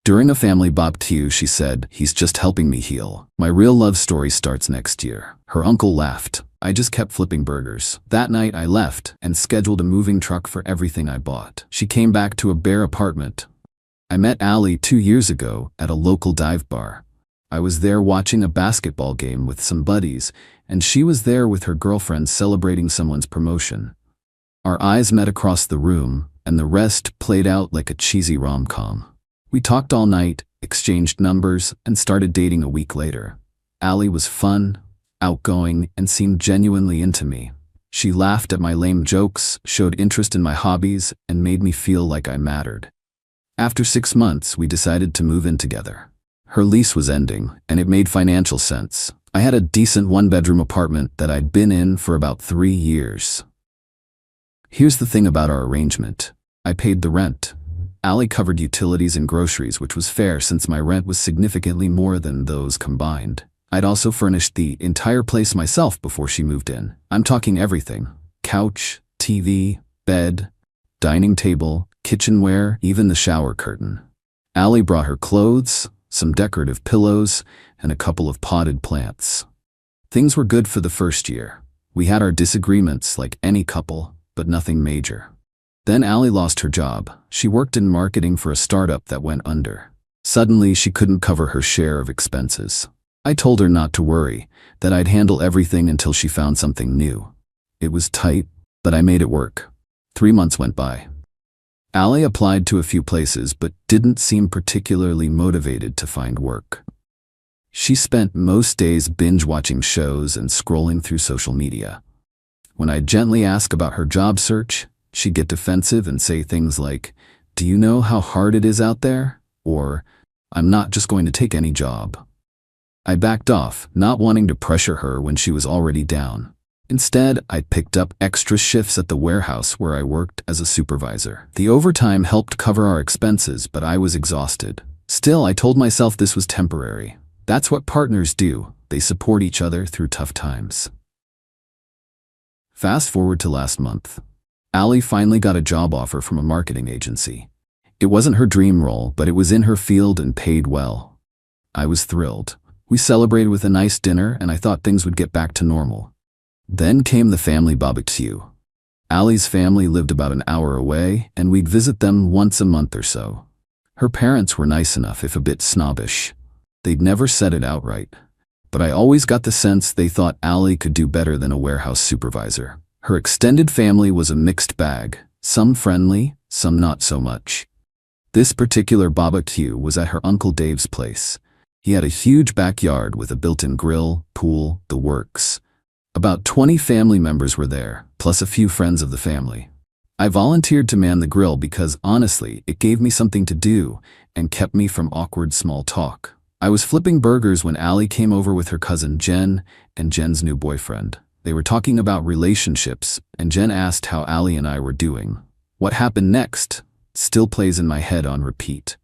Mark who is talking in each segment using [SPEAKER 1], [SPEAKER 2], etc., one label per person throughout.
[SPEAKER 1] During a family BBQ, she said, "He's just helping me heal. My real love story starts next year." Her uncle laughed. I just kept flipping burgers. That night I left and scheduled a moving truck for everything I bought. She came back to a bare apartment. I met Allie 2 years ago at a local dive bar. I was there watching a basketball game with some buddies, and she was there with her girlfriend celebrating someone's promotion. Our eyes met across the room, and the rest played out like a cheesy rom-com. We talked all night, exchanged numbers, and started dating a week later. Allie was fun, outgoing, and seemed genuinely into me. She laughed at my lame jokes, showed interest in my hobbies, and made me feel like I mattered. After 6 months, we decided to move in together. Her lease was ending, and it made financial sense. I had a decent one-bedroom apartment that I'd been in for about 3 years. Here's the thing about our arrangement. I paid the rent. Allie covered utilities and groceries, which was fair since my rent was significantly more than those combined. I'd also furnished the entire place myself before she moved in. I'm talking everything: couch, TV, bed, dining table, kitchenware, even the shower curtain. Allie brought her clothes, some decorative pillows, and a couple of potted plants. Things were good for the first year. We had our disagreements like any couple, but nothing major. Then Allie lost her job. She worked in marketing for a startup that went under. Suddenly, she couldn't cover her share of expenses. I told her not to worry, that I'd handle everything until she found something new. It was tight, but I made it work. 3 months went by. Allie applied to a few places but didn't seem particularly motivated to find work. She spent most days binge-watching shows and scrolling through social media. When I'd gently ask about her job search, she'd get defensive and say things like, "Do you know how hard it is out there?" Or, "I'm not just going to take any job." I backed off, not wanting to pressure her when she was already down. Instead, I picked up extra shifts at the warehouse where I worked as a supervisor. The overtime helped cover our expenses, but I was exhausted. Still, I told myself this was temporary. That's what partners do. They support each other through tough times. Fast forward to last month. Allie finally got a job offer from a marketing agency. It wasn't her dream role, but it was in her field and paid well. I was thrilled. We celebrated with a nice dinner, and I thought things would get back to normal. Then came the family BBQ. Allie's family lived about an hour away, and we'd visit them once a month or so. Her parents were nice enough, if a bit snobbish. They'd never said it outright, but I always got the sense they thought Allie could do better than a warehouse supervisor. Her extended family was a mixed bag, some friendly, some not so much. This particular BBQ was at her Uncle Dave's place. He had a huge backyard with a built-in grill, pool, the works. About 20 family members were there, plus a few friends of the family. I volunteered to man the grill because, honestly, it gave me something to do and kept me from awkward small talk. I was flipping burgers when Allie came over with her cousin Jen and Jen's new boyfriend. They were talking about relationships, and Jen asked how Allie and I were doing. What happened next still plays in my head on repeat.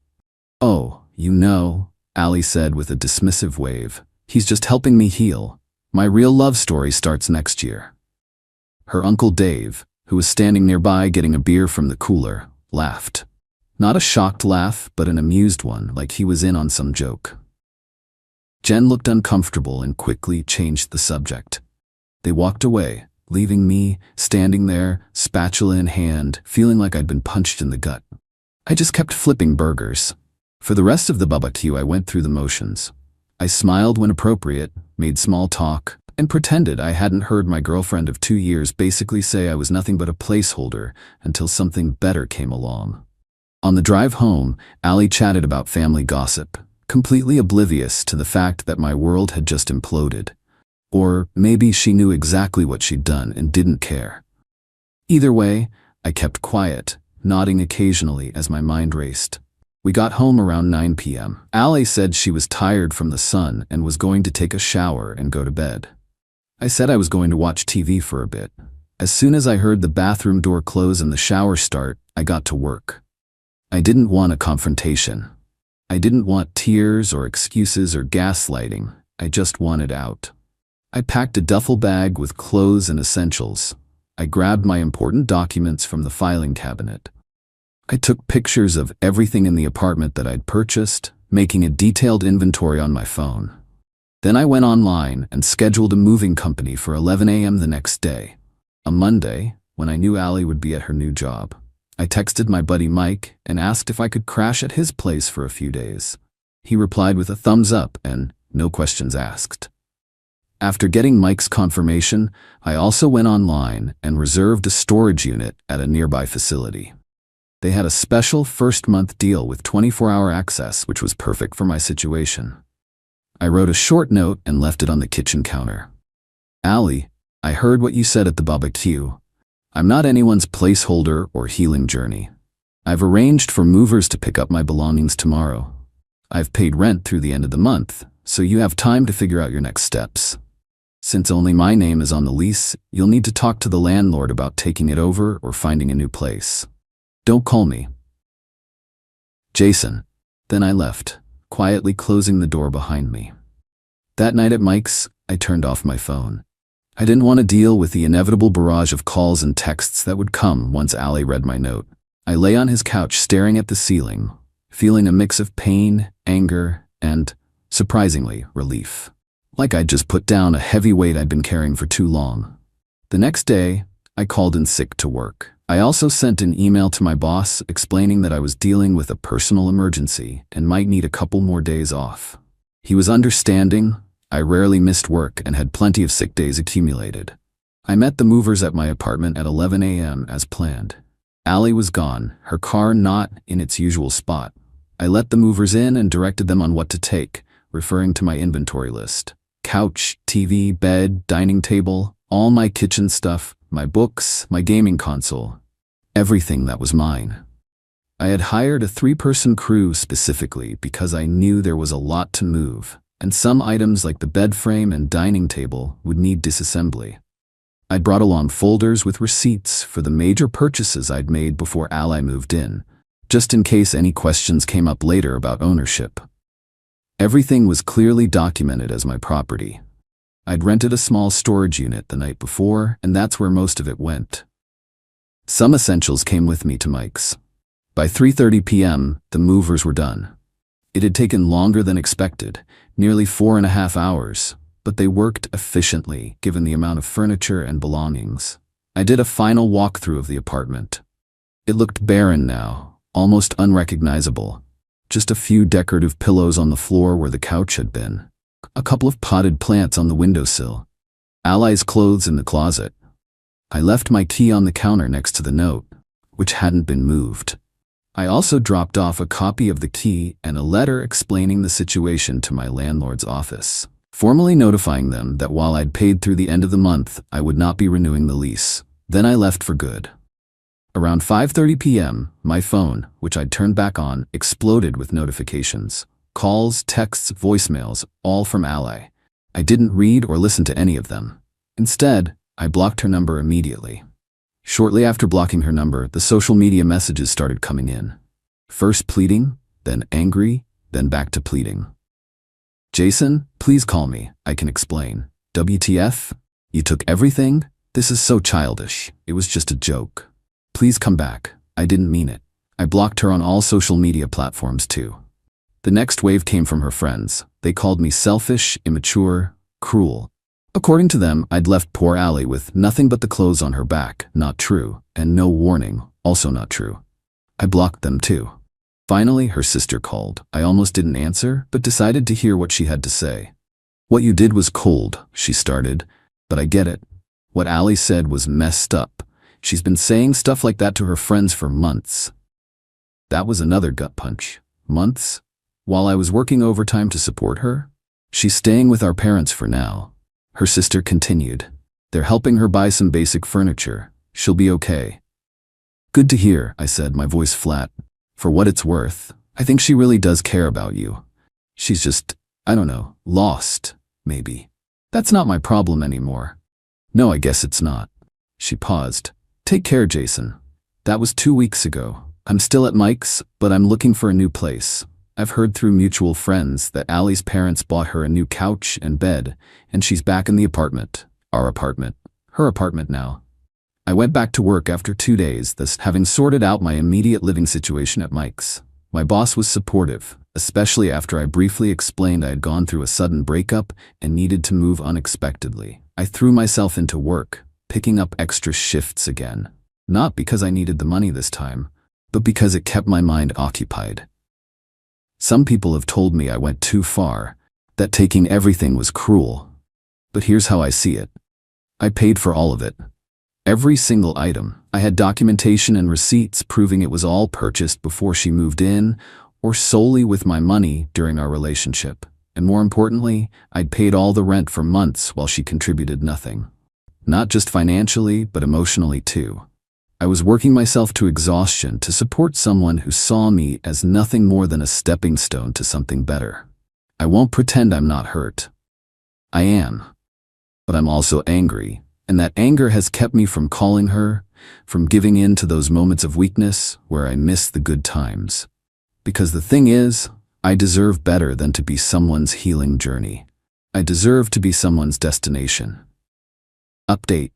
[SPEAKER 1] "Oh, you know," Allie said with a dismissive wave. "He's just helping me heal. My real love story starts next year." Her Uncle Dave, who was standing nearby getting a beer from the cooler, laughed. Not a shocked laugh, but an amused one, like he was in on some joke. Jen looked uncomfortable and quickly changed the subject. They walked away, leaving me standing there, spatula in hand, feeling like I'd been punched in the gut. I just kept flipping burgers. For the rest of the BBQ, I went through the motions. I smiled when appropriate, made small talk, and pretended I hadn't heard my girlfriend of 2 years basically say I was nothing but a placeholder until something better came along. On the drive home, Allie chatted about family gossip, completely oblivious to the fact that my world had just imploded. Or maybe she knew exactly what she'd done and didn't care. Either way, I kept quiet, nodding occasionally as my mind raced. We got home around 9 p.m. Allie said she was tired from the sun and was going to take a shower and go to bed. I said I was going to watch TV for a bit. As soon as I heard the bathroom door close and the shower start, I got to work. I didn't want a confrontation. I didn't want tears or excuses or gaslighting. I just wanted out. I packed a duffel bag with clothes and essentials. I grabbed my important documents from the filing cabinet. I took pictures of everything in the apartment that I'd purchased, making a detailed inventory on my phone. Then I went online and scheduled a moving company for 11 a.m. the next day, a Monday, when I knew Allie would be at her new job. I texted my buddy Mike and asked if I could crash at his place for a few days. He replied with a thumbs up and no questions asked. After getting Mike's confirmation, I also went online and reserved a storage unit at a nearby facility. They had a special first-month deal with 24-hour access, which was perfect for my situation. I wrote a short note and left it on the kitchen counter. Allie, I heard what you said at the BBQ. I'm not anyone's placeholder or healing journey. I've arranged for movers to pick up my belongings tomorrow. I've paid rent through the end of the month, so you have time to figure out your next steps. Since only my name is on the lease, you'll need to talk to the landlord about taking it over or finding a new place. Don't call me. Jason. Then I left, quietly closing the door behind me. That night at Mike's, I turned off my phone. I didn't want to deal with the inevitable barrage of calls and texts that would come once Allie read my note. I lay on his couch staring at the ceiling, feeling a mix of pain, anger, and, surprisingly, relief. Like I'd just put down a heavy weight I'd been carrying for too long. The next day, I called in sick to work. I also sent an email to my boss explaining that I was dealing with a personal emergency and might need a couple more days off. He was understanding. I rarely missed work and had plenty of sick days accumulated. I met the movers at my apartment at 11 a.m. as planned. Allie was gone, her car not in its usual spot. I let the movers in and directed them on what to take, referring to my inventory list. Couch, TV, bed, dining table, all my kitchen stuff, my books, my gaming console. Everything that was mine. I had hired a 3-person crew specifically because I knew there was a lot to move, and some items like the bed frame and dining table would need disassembly. I brought along folders with receipts for the major purchases I'd made before Ally moved in, just in case any questions came up later about ownership. Everything was clearly documented as my property. I'd rented a small storage unit the night before, and that's where most of it went. Some essentials came with me to Mike's. By 3:30 p.m., the movers were done. It had taken longer than expected, nearly 4.5 hours, but they worked efficiently given the amount of furniture and belongings. I did a final walkthrough of the apartment. It looked barren now, almost unrecognizable. Just a few decorative pillows on the floor where the couch had been. A couple of potted plants on the windowsill. Ally's clothes in the closet. I left my key on the counter next to the note, which hadn't been moved. I also dropped off a copy of the key and a letter explaining the situation to my landlord's office, formally notifying them that while I'd paid through the end of the month, I would not be renewing the lease. Then I left for good. Around 5:30 p.m., my phone, which I'd turned back on, exploded with notifications. Calls, texts, voicemails, all from Ally. I didn't read or listen to any of them. Instead, I blocked her number immediately. Shortly after blocking her number, the social media messages started coming in. First pleading, then angry, then back to pleading. Jason, please call me, I can explain. WTF? You took everything? This is so childish. It was just a joke. Please come back. I didn't mean it. I blocked her on all social media platforms too. The next wave came from her friends. They called me selfish, immature, cruel. According to them, I'd left poor Allie with nothing but the clothes on her back, not true, and no warning, also not true. I blocked them too. Finally, her sister called. I almost didn't answer, but decided to hear what she had to say. What you did was cold, she started, but I get it. What Allie said was messed up. She's been saying stuff like that to her friends for months. That was another gut punch. Months? While I was working overtime to support her? She's staying with our parents for now. Her sister continued. They're helping her buy some basic furniture. She'll be okay. Good to hear, I said, my voice flat. For what it's worth, I think she really does care about you. She's just, I don't know, lost, maybe. That's not my problem anymore. No, I guess it's not. She paused. Take care, Jason. That was 2 weeks ago. I'm still at Mike's, but I'm looking for a new place. I've heard through mutual friends that Allie's parents bought her a new couch and bed, and she's back in the apartment. Our apartment. Her apartment now. I went back to work after 2 days, thus having sorted out my immediate living situation at Mike's. My boss was supportive, especially after I briefly explained I had gone through a sudden breakup and needed to move unexpectedly. I threw myself into work, picking up extra shifts again. Not because I needed the money this time, but because it kept my mind occupied. Some people have told me I went too far, that taking everything was cruel. But here's how I see it. I paid for all of it. Every single item. I had documentation and receipts proving it was all purchased before she moved in, or solely with my money during our relationship. And more importantly, I'd paid all the rent for months while she contributed nothing. Not just financially, but emotionally too. I was working myself to exhaustion to support someone who saw me as nothing more than a stepping stone to something better. I won't pretend I'm not hurt. I am. But I'm also angry, and that anger has kept me from calling her, from giving in to those moments of weakness where I miss the good times. Because the thing is, I deserve better than to be someone's healing journey. I deserve to be someone's destination. Update.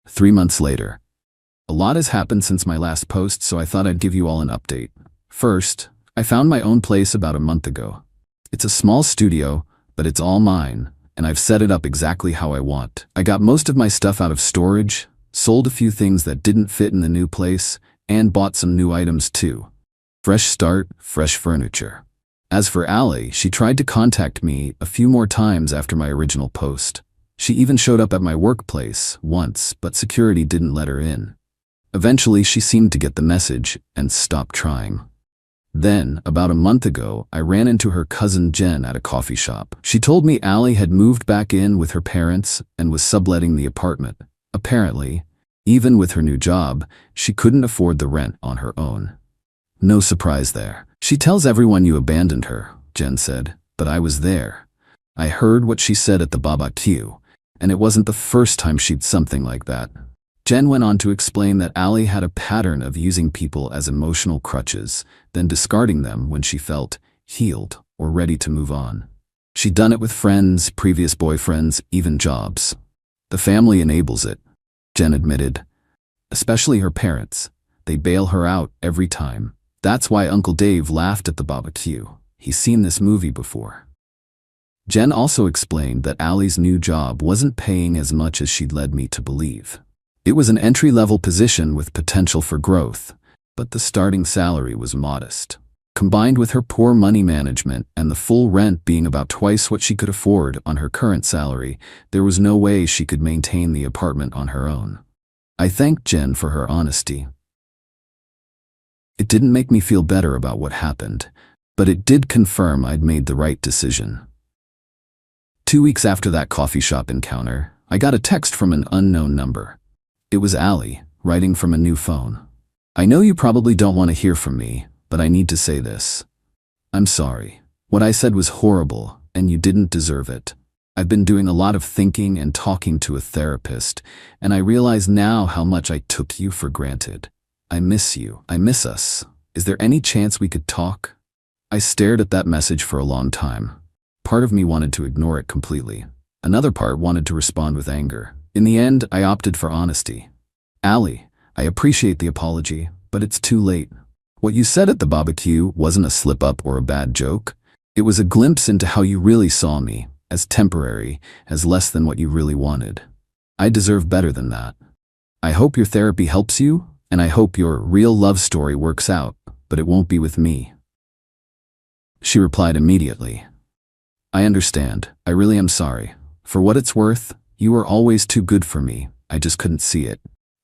[SPEAKER 1] 3 months later. A lot has happened since my last post, so I thought I'd give you all an update. First, I found my own place about a month ago. It's a small studio, but it's all mine, and I've set it up exactly how I want. I got most of my stuff out of storage, sold a few things that didn't fit in the new place, and bought some new items too. Fresh start, fresh furniture. As for Allie, she tried to contact me a few more times after my original post. She even showed up at my workplace once, but security didn't let her in. Eventually, she seemed to get the message and stopped trying. Then, about a month ago, I ran into her cousin Jen at a coffee shop. She told me Allie had moved back in with her parents and was subletting the apartment. Apparently, even with her new job, she couldn't afford the rent on her own. No surprise there. She tells everyone you abandoned her, Jen said, but I was there. I heard what she said at the BBQ, and it wasn't the first time she'd something like that. Jen went on to explain that Allie had a pattern of using people as emotional crutches, then discarding them when she felt healed or ready to move on. She'd done it with friends, previous boyfriends, even jobs. The family enables it, Jen admitted. Especially her parents. They bail her out every time. That's why Uncle Dave laughed at the BBQ. He's seen this movie before. Jen also explained that Allie's new job wasn't paying as much as she'd led me to believe. It was an entry-level position with potential for growth, but the starting salary was modest. Combined with her poor money management and the full rent being about twice what she could afford on her current salary, there was no way she could maintain the apartment on her own. I thanked Jen for her honesty. It didn't make me feel better about what happened, but it did confirm I'd made the right decision. 2 weeks after that coffee shop encounter, I got a text from an unknown number. It was Allie, writing from a new phone. I know you probably don't want to hear from me, but I need to say this. I'm sorry. What I said was horrible, and you didn't deserve it. I've been doing a lot of thinking and talking to a therapist, and I realize now how much I took you for granted. I miss you. I miss us. Is there any chance we could talk? I stared at that message for a long time. Part of me wanted to ignore it completely. Another part wanted to respond with anger. In the end, I opted for honesty. Allie, I appreciate the apology, but it's too late. What you said at the BBQ wasn't a slip-up or a bad joke. It was a glimpse into how you really saw me, as temporary, as less than what you really wanted. I deserve better than that. I hope your therapy helps you, and I hope your real love story works out, but it won't be with me. She replied immediately. I understand. I really am sorry. For what it's worth, you were always too good for me. I just couldn't see it.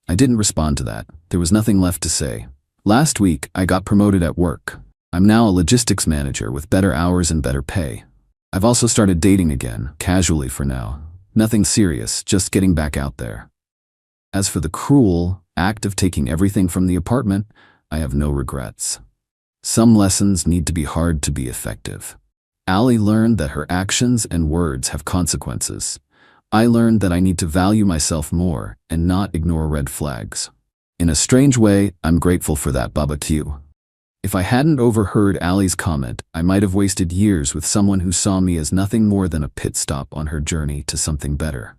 [SPEAKER 1] I didn't respond to that. There was nothing left to say. Last week, I got promoted at work. I'm now a logistics manager with better hours and better pay. I've also started dating again, casually for now. Nothing serious, just getting back out there. As for the cruel act of taking everything from the apartment, I have no regrets. Some lessons need to be hard to be effective. Allie learned that her actions and words have consequences. I learned that I need to value myself more and not ignore red flags. In a strange way, I'm grateful for that BBQ. If I hadn't overheard Allie's comment, I might have wasted years with someone who saw me as nothing more than a pit stop on her journey to something better.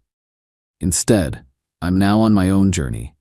[SPEAKER 1] Instead, I'm now on my own journey,